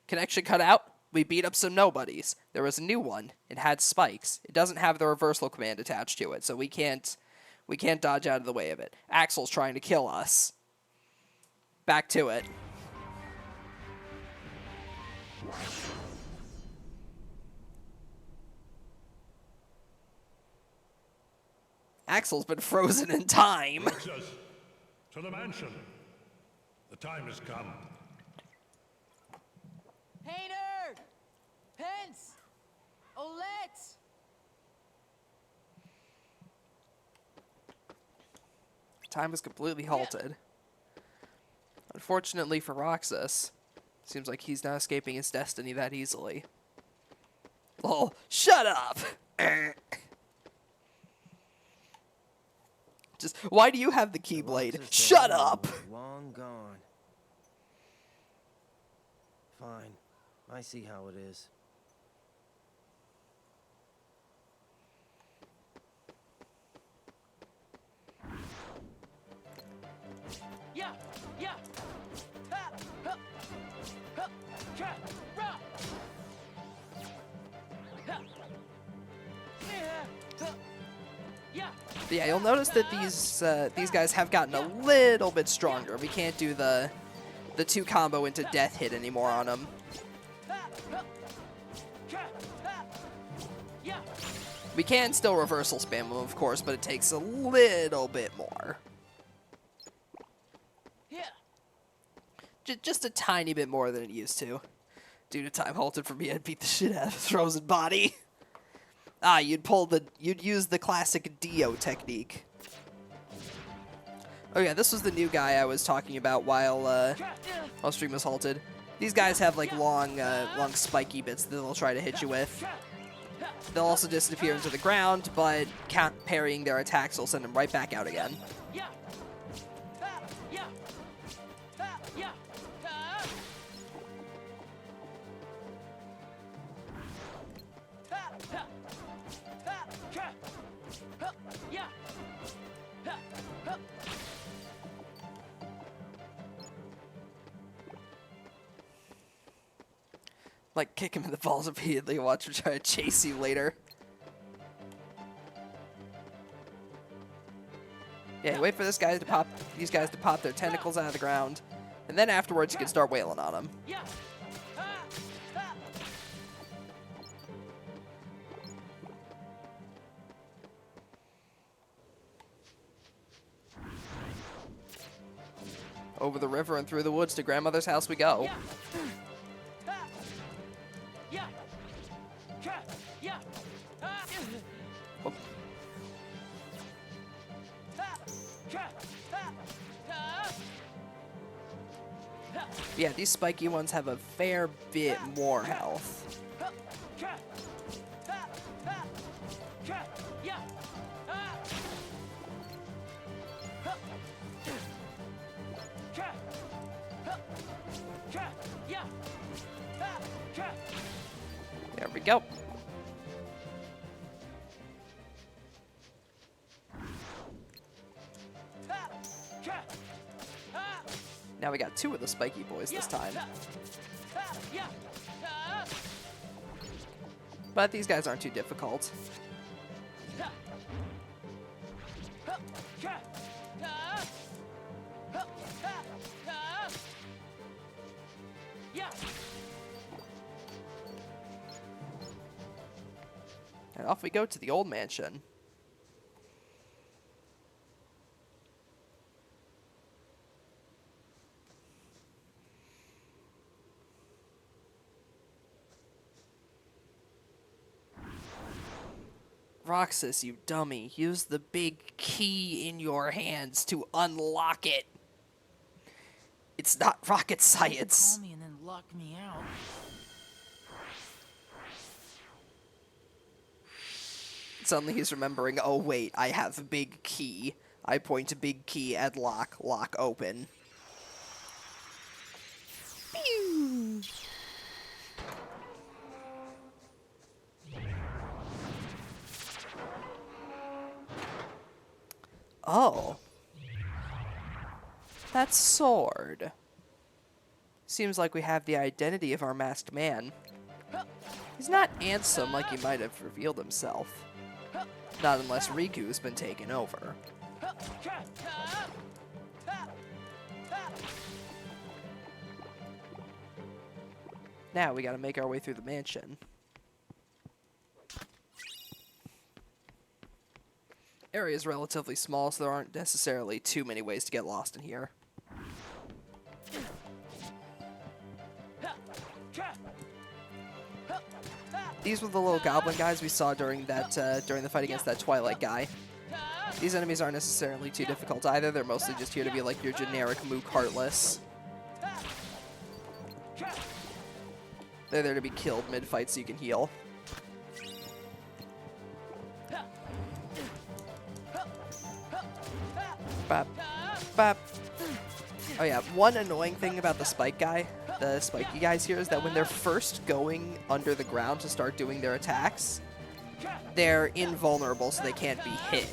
Connection cut out. We beat up some nobodies. There was a new one. It had spikes. It doesn't have the reversal command attached to it, so we can't dodge out of the way of it. Axel's trying to kill us. Back to it. Axel's been frozen in time. Access to the mansion. The time has come. Painter! Pence! Olette! Time is completely halted. Unfortunately for Roxas, seems like he's not escaping his destiny that easily. Lol, shut up! Just, why do you have the Keyblade? Shut up! Long gone. Fine. I see how it is. Yeah! Yeah! Ha! Ha! Ha! Cha! Ra! Ha! Yeah! Ha! Yeah! Yeah, you'll notice that these guys have gotten a little bit stronger. We can't do the 2 combo into death hit anymore on them. We can still reversal spam them, of course, but it takes a little bit more. Just a tiny bit more than it used to. Due to time halted for me, I'd beat the shit out of his frozen body. Ah, you'd use the classic Dio technique. Oh yeah, this was the new guy I was talking about while stream was halted. These guys have like long spiky bits that they'll try to hit you with. They'll also disappear into the ground, but parrying their attacks will send them right back out again. Like, kick him in the balls repeatedly and watch him try to chase you later. Yeah, wait for these guys to pop their tentacles out of the ground, and then afterwards you can start wailing on them. Over the river and through the woods to grandmother's house we go. Oh. Yeah, these spiky ones have a fair bit more health. There we go. Now we got 2 of the spiky boys this time. But these guys aren't too difficult. And off we go to the old mansion. Roxas, you dummy. Use the big key in your hands to unlock it. It's not rocket science. Call me and then lock me out. Suddenly he's remembering, oh wait, I have a big key. I point a big key at lock, lock open. Pew! Oh. That sword Seems like we have the identity of our masked man. He's not handsome like he might have revealed himself. Not unless Riku's been taken over. Now we gotta make our way through the mansion. Area is relatively small, so there aren't necessarily too many ways to get lost in here. These were the little goblin guys we saw during that during the fight against that Twilight guy. These enemies aren't necessarily too difficult either. They're mostly just here to be like your generic Mook Heartless. They're there to be killed mid-fight so you can heal. Bop, bop. Oh yeah, one annoying thing about the spike guy, the spiky guys here, is that when they're first going under the ground to start doing their attacks, they're invulnerable, so they can't be hit.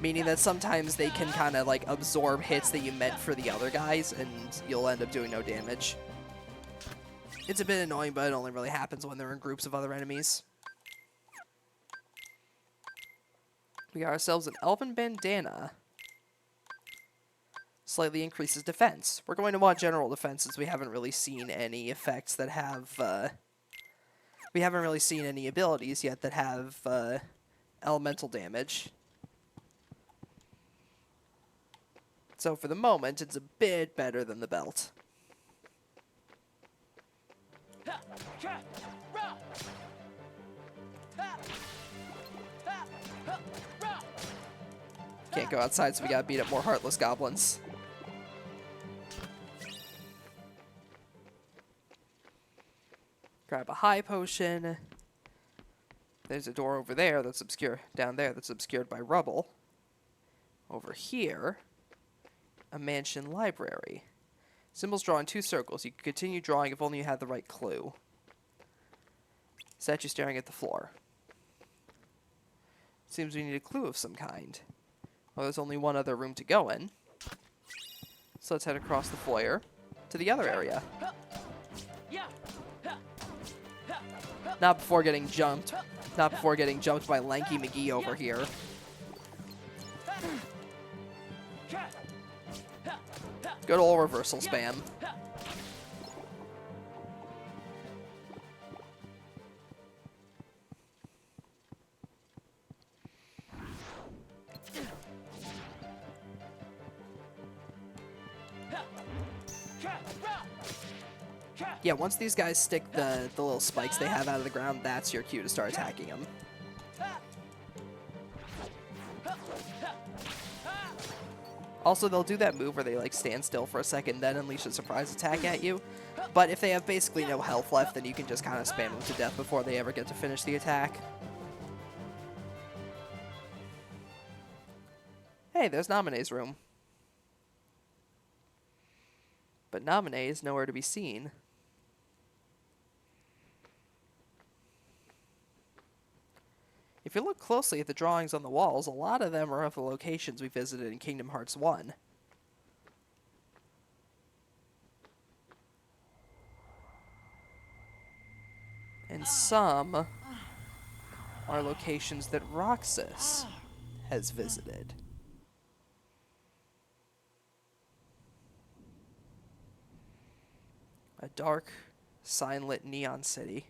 Meaning that sometimes they can kind of like absorb hits that you meant for the other guys, and you'll end up doing no damage. It's a bit annoying, but it only really happens when they're in groups of other enemies. We got ourselves an Elven Bandana. Slightly increases defense. We're going to want general defense since we haven't really seen any effects that have, we haven't really seen any abilities yet that have, elemental damage. So for the moment, it's a bit better than the belt. Can't go outside, so we gotta beat up more Heartless Goblins. Grab a high potion. There's a door over there that's obscure, down there that's obscured by rubble. Over here, a mansion library. Symbols draw in 2 circles. You can continue drawing if only you had the right clue. Statue staring at the floor. Seems we need a clue of some kind. Well, there's only one other room to go in. So let's head across the foyer to the other area. Not before getting jumped. Not before getting jumped by Lanky McGee over here. Good old reversal spam. Yeah, once these guys stick the little spikes they have out of the ground, that's your cue to start attacking them. Also, they'll do that move where they like stand still for a second, then unleash a surprise attack at you. But if they have basically no health left, then you can just kind of spam them to death before they ever get to finish the attack. Hey, there's Naminé's room. But Naminé is nowhere to be seen. If you look closely at the drawings on the walls, a lot of them are of the locations we visited in Kingdom Hearts 1. And some are locations that Roxas has visited. A dark, sign-lit neon city.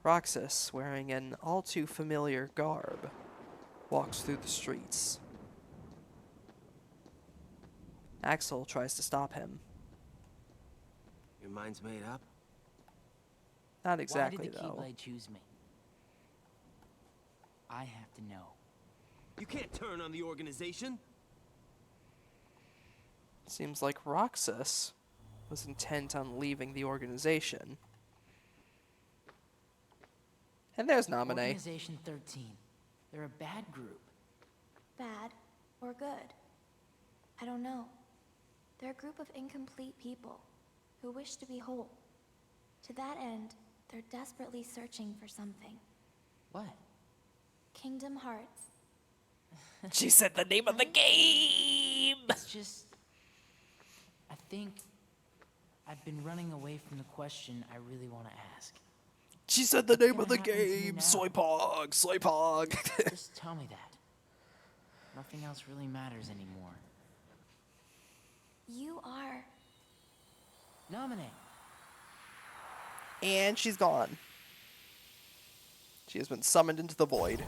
Roxas, wearing an all-too-familiar garb, walks through the streets. Axel tries to stop him. Your mind's made up? Not exactly, Why did the though. Keyblade choose me? I have to know. You can't turn on the organization. Seems like Roxas was intent on leaving the organization. And there's Naminé. Organization 13. They're a bad group. Bad or good? I don't know. They're a group of incomplete people who wish to be whole. To that end, they're desperately searching for something. What? Kingdom Hearts. She said the name of the game! It's just... I think I've been running away from the question I really want to ask. She said the name of the gonna happen to me game. now? Soy Pog. Soy Pog. Just tell me that. Nothing else really matters anymore. You are. Nominate. And she's gone. She has been summoned into the void.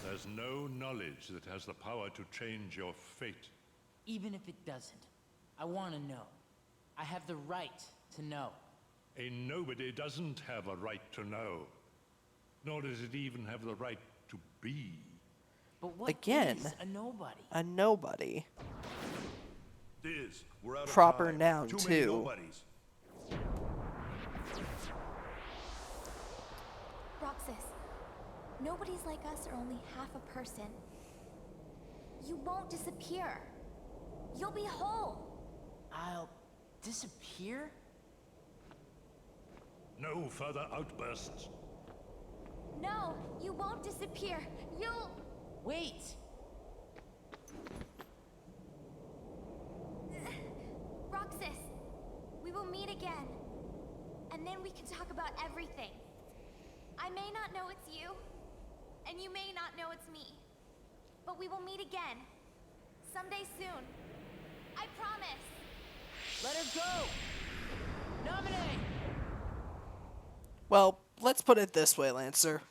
There's no knowledge that has the power to change your fate. Even if it doesn't, I want to know. I have the right to know. A nobody doesn't have a right to know. Nor does it even have the right to be. But what Again, is a nobody? A nobody. Diz, we're out of Proper time. noun, Too many too. nobodies. Roxas, nobodies like us are only half a person. You won't disappear. You'll be whole. I'll disappear? No further outbursts. No, you won't disappear. You'll... Wait! Roxas, we will meet again. And then we can talk about everything. I may not know it's you, and you may not know it's me. But we will meet again. Someday soon. I promise. Let her go! Nominate! Well, let's put it this way, Lancer.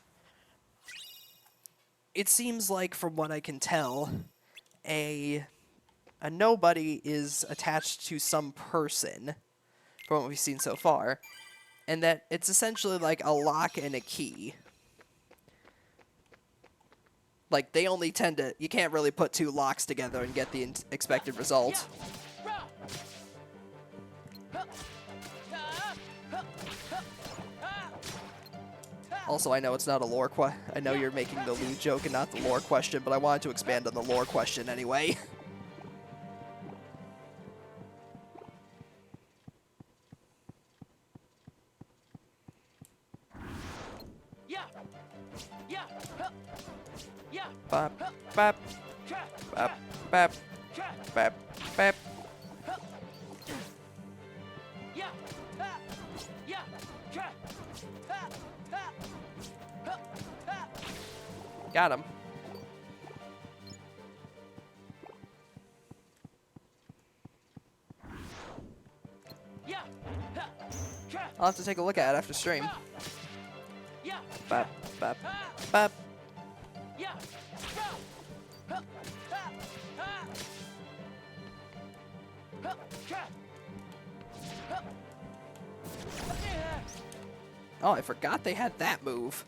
It seems like, from what I can tell, a nobody is attached to some person, from what we've seen so far, and that it's essentially like a lock and a key. Like, they only tend to... You can't really put two locks together and get the expected result. Also, I know it's not a lore I know you're making the loot joke and not the lore question, but I wanted to expand on the lore question anyway. Bop, bop, bop, bop, bop, bop. Got him. I'll have to take a look at it after stream. Bop, bop, bop. Oh, I forgot they had that move.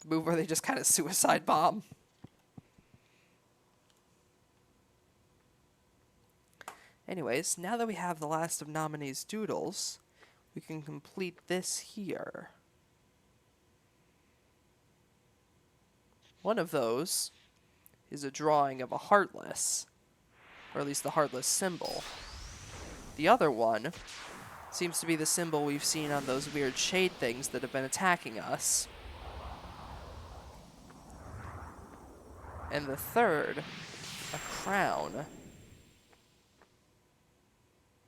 Move where they just kind of suicide bomb. Anyways, now that we have the last of Nominee's doodles, we can complete this here. One of those is a drawing of a heartless, or at least the heartless symbol. The other one seems to be the symbol we've seen on those weird shade things that have been attacking us. And the third, a crown.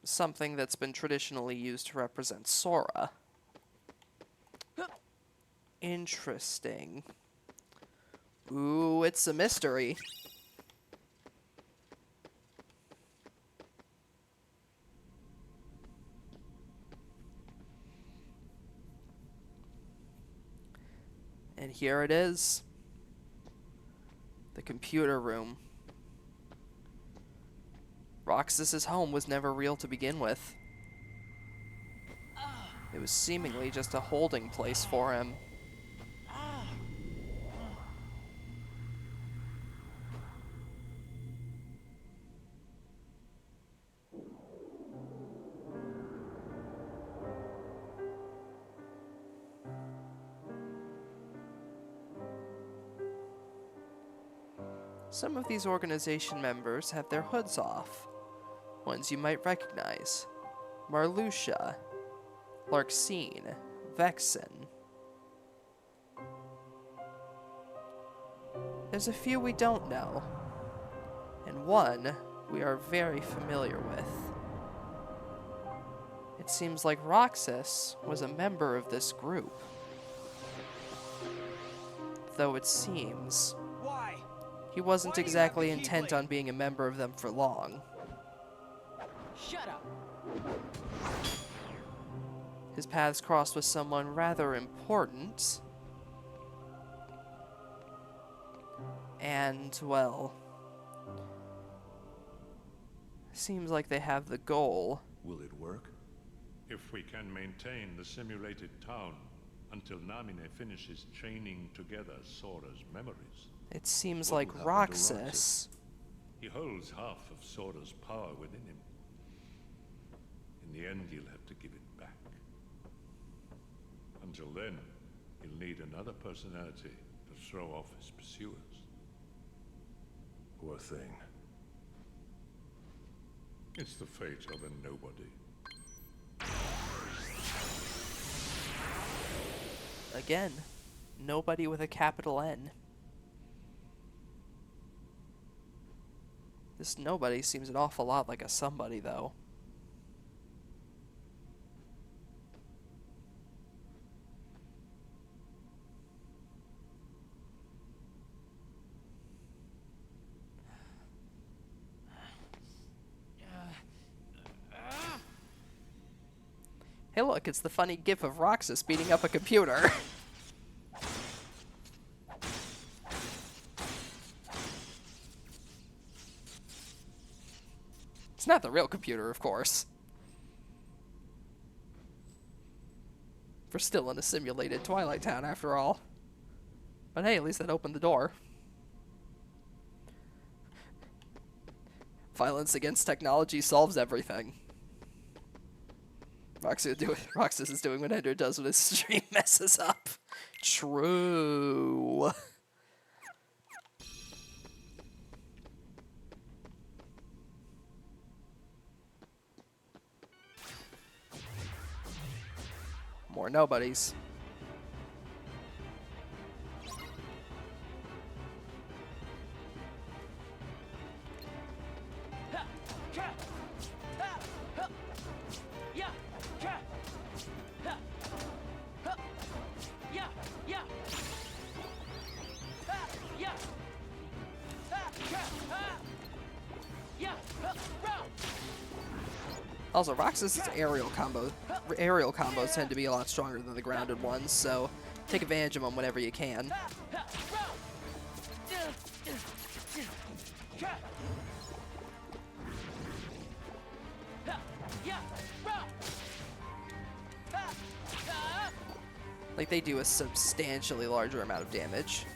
Something that's been traditionally used to represent Sora. Interesting. Ooh, it's a mystery. And here it is. The computer room. Roxas's home was never real to begin with. It was seemingly just a holding place for him. Some of these organization members have their hoods off. Ones you might recognize. Marluxia, Larxene, Vexen. There's a few we don't know. And one we are very familiar with. It seems like Roxas was a member of this group. Though it seems Why? he wasn't Why do you exactly have the intent Keyblade? on being a member of them for long. Shut up. His paths crossed with someone rather important. And, well, seems like they have the goal. Will it work? If we can maintain the simulated town until Namine finishes chaining together Sora's memories. It seems What like will happen to Roxas. Roxas? He holds half of Sora's power within him. In the end, he'll have to give it back. Until then, he'll need another personality to throw off his pursuers. Poor thing. It's the fate of a nobody. Again, nobody with a capital N. This nobody seems an awful lot like a somebody, though. Hey look, it's the funny gif of Roxas beating up a computer. It's not the real computer, of course. We're still in a simulated Twilight Town, after all. But hey, at least that opened the door. Violence against technology solves everything. Roxas is doing what Ender does when his stream messes up. True. More nobodies. Also, Roxas' aerial combos tend to be a lot stronger than the grounded ones, so take advantage of them whenever you can. Like, they do a substantially larger amount of damage.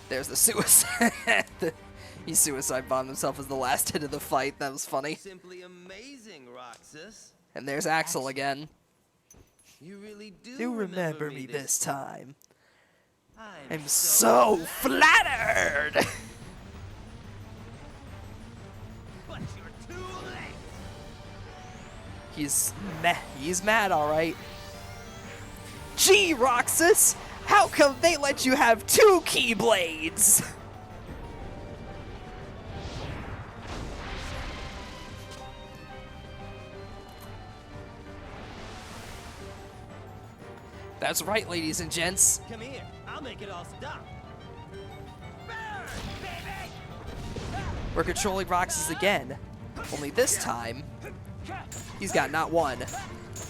There's the suicide. He suicide bombed himself as the last hit of the fight. That was funny. Simply amazing, Roxas. And there's Axel again. You really Do remember me this time. I'm I'm so flattered! But you're too late. He's mad, alright. Gee, Roxas! How come they let you have 2 Keyblades? That's right, ladies and gents. Come here. I'll make it all stop. Burn, baby! We're controlling Roxas again. Only this time, he's got not 1,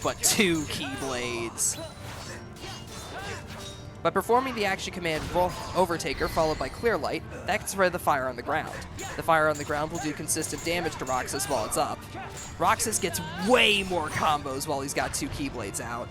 but 2 Keyblades. By performing the action command Overtaker followed by Clear Light, that can spread the fire on the ground. The fire on the ground will do consistent damage to Roxas while it's up. Roxas gets way more combos while he's got 2 Keyblades out.